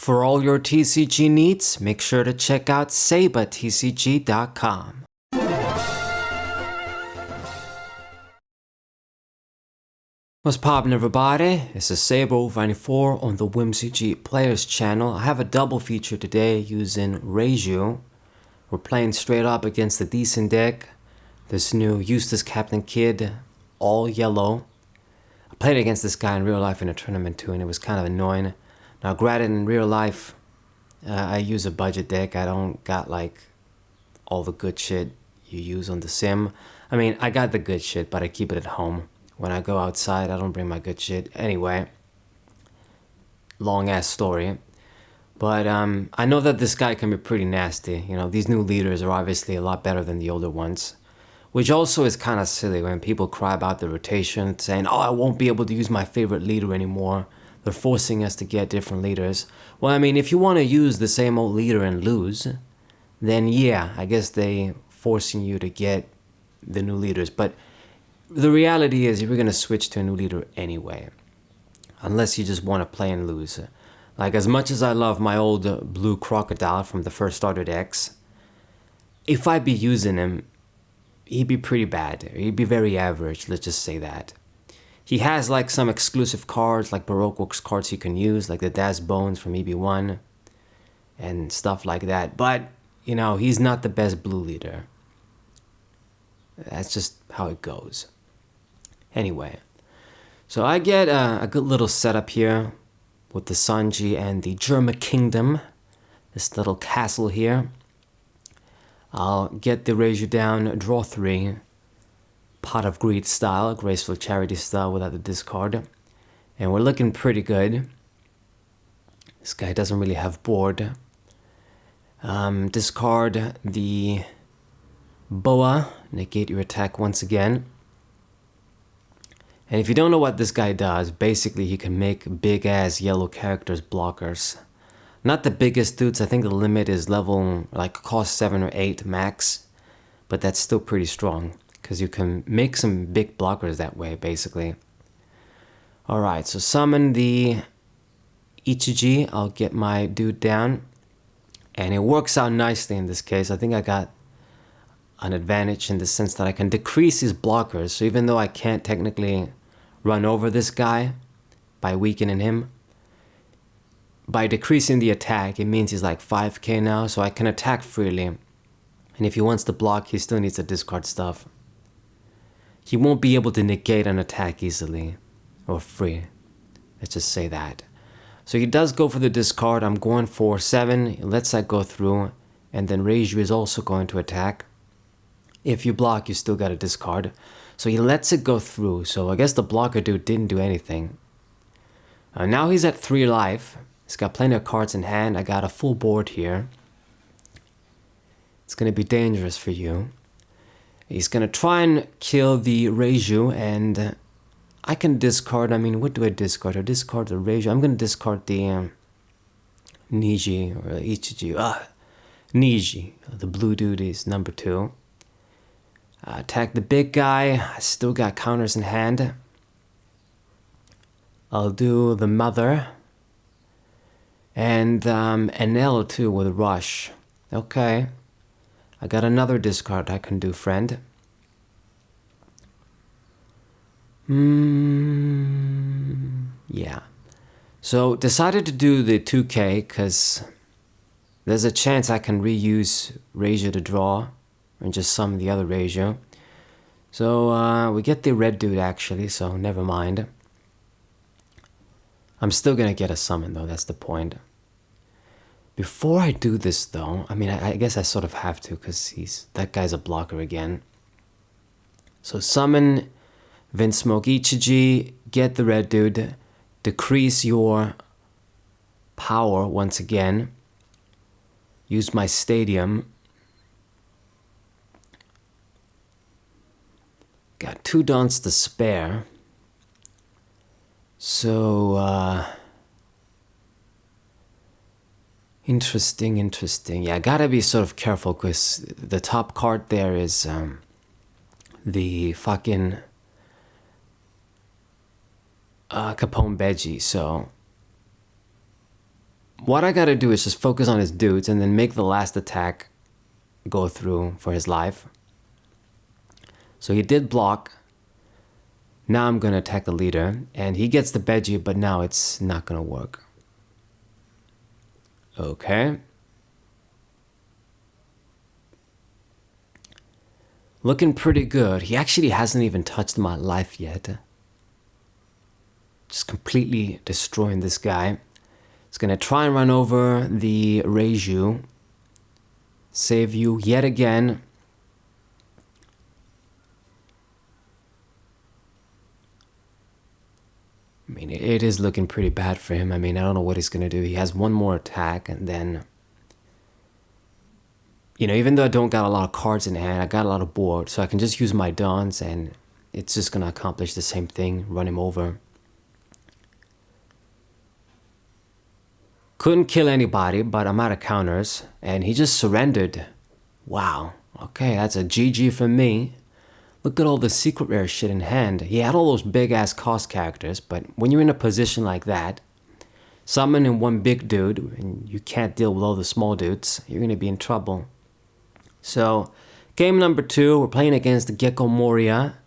For all your TCG needs, make sure to check out sabatcg.com. What's poppin', everybody? It's a Saber94 on the WhimsyG Players channel. I have a double feature today using Reiju. We're playing straight up against a decent deck. This new Eustass Captain Kid, all yellow. I played against this guy in real life in a tournament too, and it was kind of annoying. Now, granted, in real life, I use a budget deck. I don't got like all the good shit you use on the sim. I mean, I got the good shit, but I keep it at home. When I go outside, I don't bring my good shit. Anyway, long ass story. But I know that this guy can be pretty nasty. You know, these new leaders are obviously a lot better than the older ones. Which also is kind of silly when people cry about the rotation, saying, oh, I won't be able to use my favorite leader anymore. They're forcing us to get different leaders. Well, I mean, if you want to use the same old leader and lose, then yeah, I guess they forcing you to get the new leaders. But the reality is you're going to switch to a new leader anyway. Unless you just want to play and lose. Like, as much as I love my old blue crocodile from the first starter decks, if I'd be using him, he'd be pretty bad. He'd be very average, let's just say that. He has like some exclusive cards, like Baroque Works cards you can use, like the Das Bones from EB1 and stuff like that. But, you know, he's not the best blue leader. That's just how it goes. Anyway, so I get a good little setup here with the Sanji and the Germa Kingdom, this little castle here. I'll get the Reiju down, draw 3, Pot of Greed style, Graceful Charity style without the discard. And we're looking pretty good. This guy doesn't really have board. Discard the Boa, negate your attack once again. And if you don't know what this guy does, basically he can make big ass yellow characters blockers. Not the biggest dudes, I think the limit is level, like cost 7 or 8 max. But that's still pretty strong, because you can make some big blockers that way, basically. Alright, so summon the Ichiji, I'll get my dude down. And it works out nicely in this case. I think I got an advantage in the sense that I can decrease his blockers. So even though I can't technically run over this guy by weakening him, by decreasing the attack, it means he's like 5k now, so I can attack freely. And if he wants to block, he still needs to discard stuff. He won't be able to negate an attack easily, or free. Let's just say that. So he does go for the discard. I'm going for 7, he lets that go through, and then Reiju is also going to attack. If you block, you still got to discard. So he lets it go through, so I guess the blocker dude didn't do anything. Now he's at 3 life. He's got plenty of cards in hand. I got a full board here. It's going to be dangerous for you. He's going to try and kill the Reiju, and I can discard. I mean, what do I discard? I discard the Reiju. I'm going to discard the Niji or Ichiji. Niji. The blue dude is number 2. Attack the big guy. I still got counters in hand. I'll do the mother. And an L too with rush. Okay. I got another discard I can do, friend. Yeah. So decided to do the 2k because there's a chance I can reuse Reiju to draw and just summon the other Reiju. So we get the red dude actually, so never mind. I'm still gonna get a summon though, that's the point. Before I do this though, I mean, I guess I sort of have to because that guy's a blocker again. So summon Vinsmoke Ichiji, get the red dude, decrease your power once again, use my stadium. Got 2 dons to spare. So, interesting. Yeah, I gotta be sort of careful because the top card there is the fucking Capone Veggie, so what I gotta do is just focus on his dudes and then make the last attack go through for his life. So he did block. Now I'm gonna attack the leader, and he gets the Veggie, but now it's not gonna work. Okay. Looking pretty good. He actually hasn't even touched my life yet. Just completely destroying this guy. He's gonna try and run over the Reiju. Save you yet again. I mean, it is looking pretty bad for him. I mean, I don't know what he's gonna do. He has one more attack, and then, you know, even though I don't got a lot of cards in hand, I got a lot of board, so I can just use my dons, and it's just gonna accomplish the same thing, run him over. Couldn't kill anybody, but I'm out of counters, and he just surrendered. Wow. Okay, that's a GG for me. Look at all the secret rare shit in hand. He had all those big ass cost characters, but when you're in a position like that, summoning one big dude, and you can't deal with all the small dudes, you're gonna be in trouble. So, game number 2, we're playing against the Gecko Moria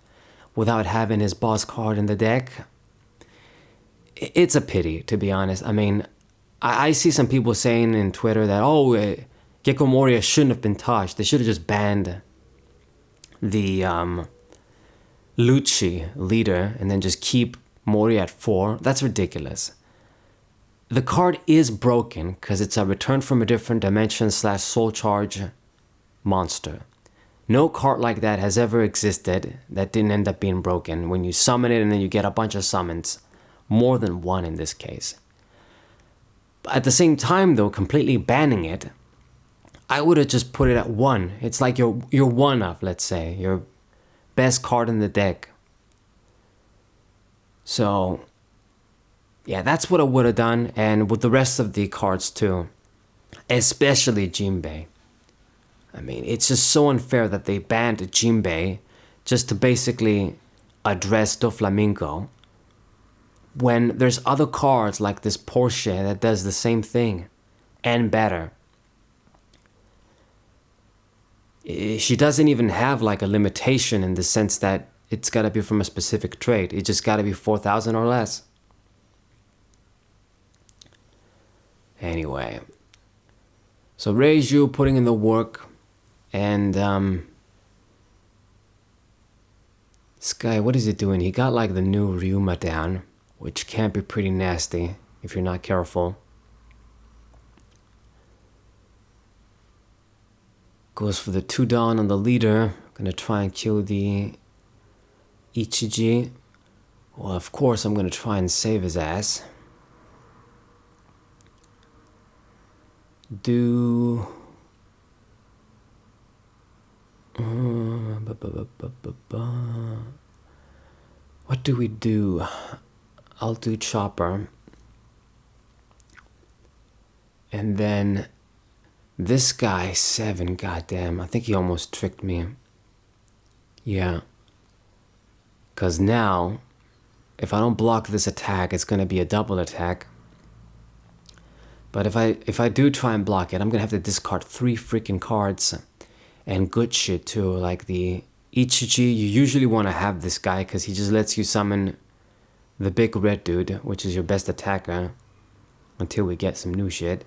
without having his boss card in the deck. It's a pity, to be honest. I mean, I see some people saying in Twitter that, oh, Gecko Moria shouldn't have been touched. They should have just banned the Lucci leader and then just keep Moria at 4. That's ridiculous. The card is broken because it's a return from a different dimension / soul charge monster. No card like that has ever existed that didn't end up being broken when you summon it and then you get a bunch of summons. More than one in this case. At the same time though, completely banning it, I would have just put it at 1. It's like your one of, let's say, your best card in the deck. So, yeah, that's what I would have done, and with the rest of the cards too. Especially Jinbei. I mean, it's just so unfair that they banned Jinbei just to basically address Doflamingo, when there's other cards like this Porsche that does the same thing and better. She doesn't even have like a limitation in the sense that it's gotta be from a specific trait. It just gotta be 4,000 or less. Anyway, so Reiju putting in the work, and this guy, what is he doing? He got like the new Ryuma down, which can be pretty nasty if you're not careful. Goes for the 2 down on the leader. Gonna try and kill the Ichiji. Well, of course I'm gonna try and save his ass. Do... What do we do? I'll do Chopper. And then this guy, 7, goddamn. I think he almost tricked me. Yeah. Because now, if I don't block this attack, it's going to be a double attack. But if I do try and block it, I'm going to have to discard 3 freaking cards. And good shit too, like the Ichiji. You usually want to have this guy because he just lets you summon the big red dude, which is your best attacker, until we get some new shit.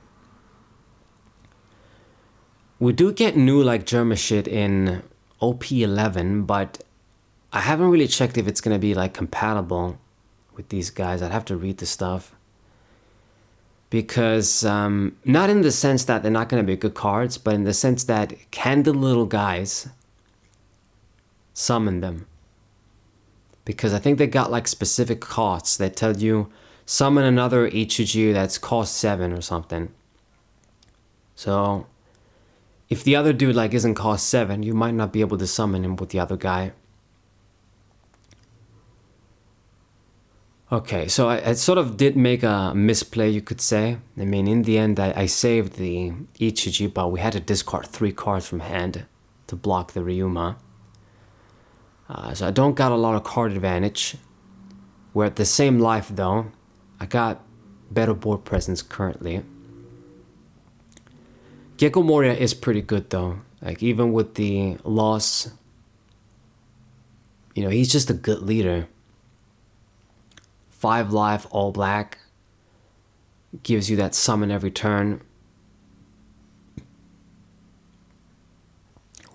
We do get new like germa shit in OP11, but I haven't really checked if it's going to be like compatible with these guys. I'd have to read the stuff. Because, not in the sense that they're not going to be good cards, but in the sense that can the little guys summon them? Because I think they got like specific costs that tell you summon another Ichiji that's cost 7 or something. So, if the other dude like isn't cost 7, you might not be able to summon him with the other guy. Okay, so I sort of did make a misplay, you could say. I mean, in the end, I saved the Ichiji, but we had to discard 3 cards from hand to block the Ryuma. So I don't got a lot of card advantage. We're at the same life, though. I got better board presence currently. Gecko Moria is pretty good though. Like even with the loss, you know, he's just a good leader. 5 life, all black. Gives you that summon every turn.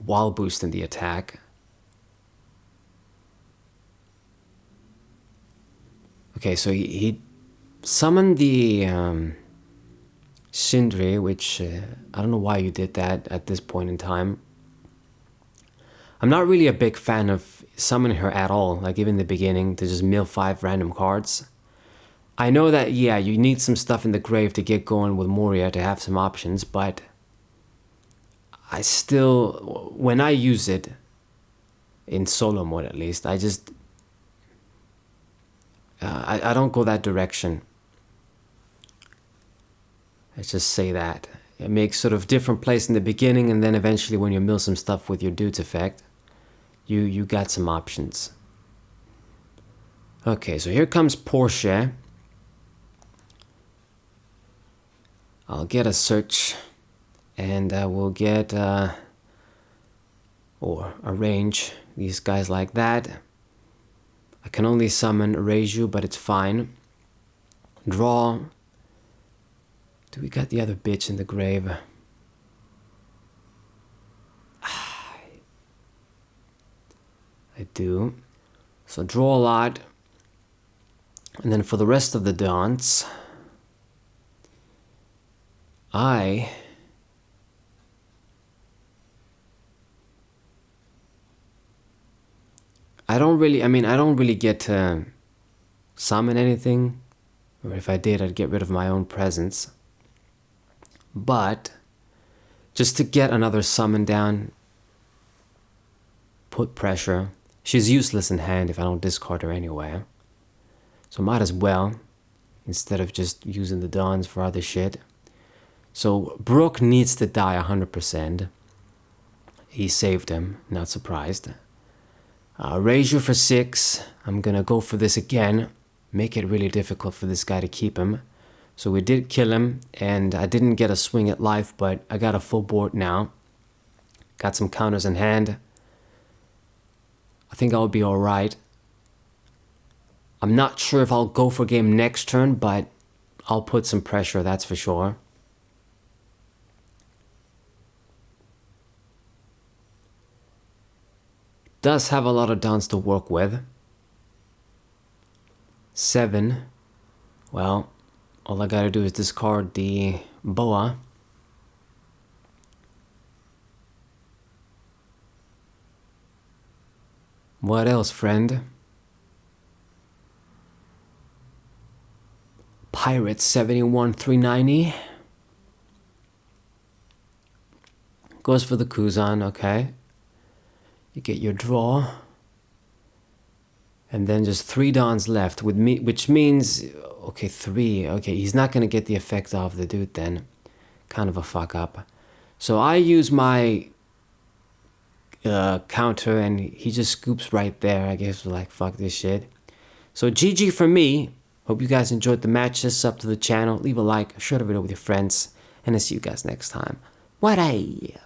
While boosting the attack. Okay, so he summoned the Sindri, which I don't know why you did that at this point in time. I'm not really a big fan of summoning her at all, like even in the beginning, to just mill 5 random cards. I know that, yeah, you need some stuff in the grave to get going with Moria to have some options, but I still, when I use it, in solo mode at least, I just, I don't go that direction. Let's just say that. It makes sort of different plays in the beginning, and then eventually when you mill some stuff with your dude's effect, you got some options. Okay, so here comes Porsche. I'll get a search, and we'll get, or arrange these guys like that. I can only summon Reiju, but it's fine. Draw. Do we got the other bitch in the grave? I do. So draw a lot. And then for the rest of the dance, I don't really get to summon anything. Or if I did, I'd get rid of my own presence. But just to get another summon down, put pressure. She's useless in hand if I don't discard her anyway. So might as well, instead of just using the Dawns for other shit. So Brook needs to die 100%. He saved him, not surprised. Reiju for 6. I'm gonna go for this again. Make it really difficult for this guy to keep him. So we did kill him, and I didn't get a swing at life, but I got a full board now. Got some counters in hand. I think I'll be alright. I'm not sure if I'll go for game next turn, but I'll put some pressure, that's for sure. Does have a lot of downs to work with. 7. Well, all I gotta do is discard the boa. What else, friend? Pirate 71 390. Goes for the Kuzan, okay. You get your draw. And then just 3 Dawns left with me, which means, okay, 3. Okay, he's not gonna get the effect off the dude then. Kind of a fuck up. So I use my counter, and he just scoops right there. I guess like, fuck this shit. So GG for me. Hope you guys enjoyed the matches. Sub to the channel, leave a like, share the video with your friends, and I'll see you guys next time. What a